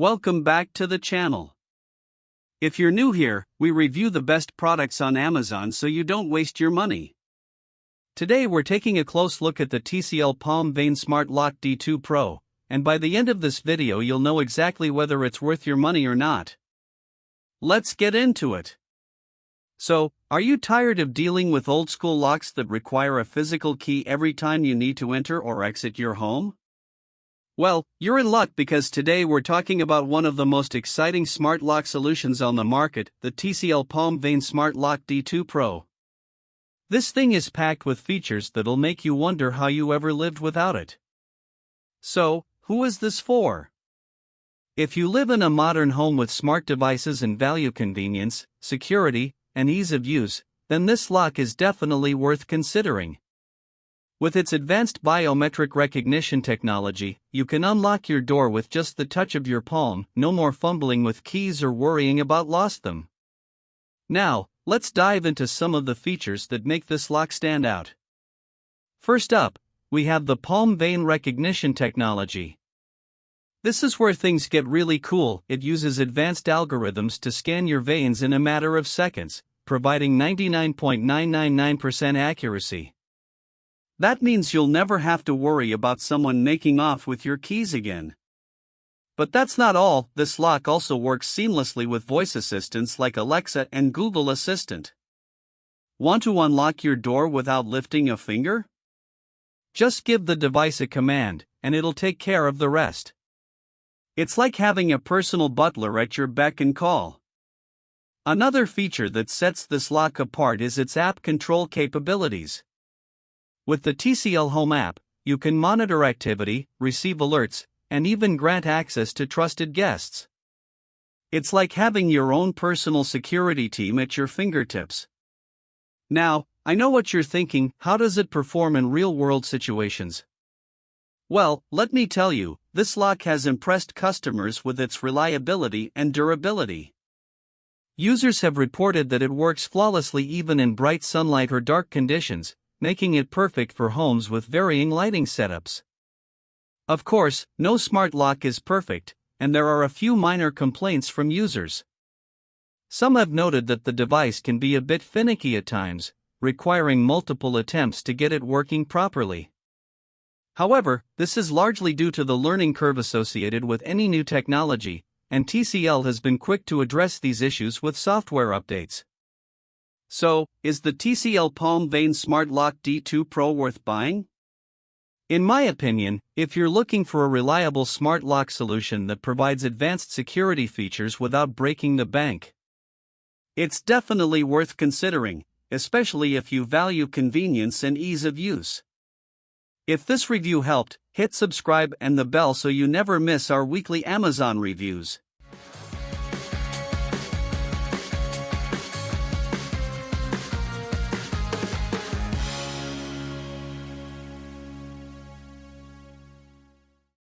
Welcome back to the channel. If you're new here, we review the best products on Amazon so you don't waste your money. Today we're taking a close look at the TCL Palm Vein Smart Lock D2 Pro, and by the end of this video you'll know exactly whether it's worth your money or not. Let's get into it. So, are you tired of dealing with old-school locks that require a physical key every time you need to enter or exit your home? Well, you're in luck because today we're talking about one of the most exciting smart lock solutions on the market, the TCL Palm Vein Smart Lock D2 Pro. This thing is packed with features that'll make you wonder how you ever lived without it. So, who is this for? If you live in a modern home with smart devices and value convenience, security, and ease of use, then this lock is definitely worth considering. With its advanced biometric recognition technology, you can unlock your door with just the touch of your palm, no more fumbling with keys or worrying about lost them. Now, let's dive into some of the features that make this lock stand out. First up, we have the palm vein recognition technology. This is where things get really cool. It uses advanced algorithms to scan your veins in a matter of seconds, providing 99.999% accuracy. That means you'll never have to worry about someone making off with your keys again. But that's not all. This lock also works seamlessly with voice assistants like Alexa and Google Assistant. Want to unlock your door without lifting a finger? Just give the device a command, and it'll take care of the rest. It's like having a personal butler at your beck and call. Another feature that sets this lock apart is its app control capabilities. With the TCL Home app, you can monitor activity, receive alerts, and even grant access to trusted guests. It's like having your own personal security team at your fingertips. Now, I know what you're thinking, how does it perform in real-world situations? Well, let me tell you, this lock has impressed customers with its reliability and durability. Users have reported that it works flawlessly even in bright sunlight or dark conditions, making it perfect for homes with varying lighting setups. Of course, no smart lock is perfect, and there are a few minor complaints from users. Some have noted that the device can be a bit finicky at times, requiring multiple attempts to get it working properly. However, this is largely due to the learning curve associated with any new technology, and TCL has been quick to address these issues with software updates. So, is the TCL Palm Vein Smart Lock D2 Pro worth buying? In my opinion, if you're looking for a reliable smart lock solution that provides advanced security features without breaking the bank, it's definitely worth considering, especially if you value convenience and ease of use. If this review helped, hit subscribe and the bell so you never miss our weekly Amazon reviews.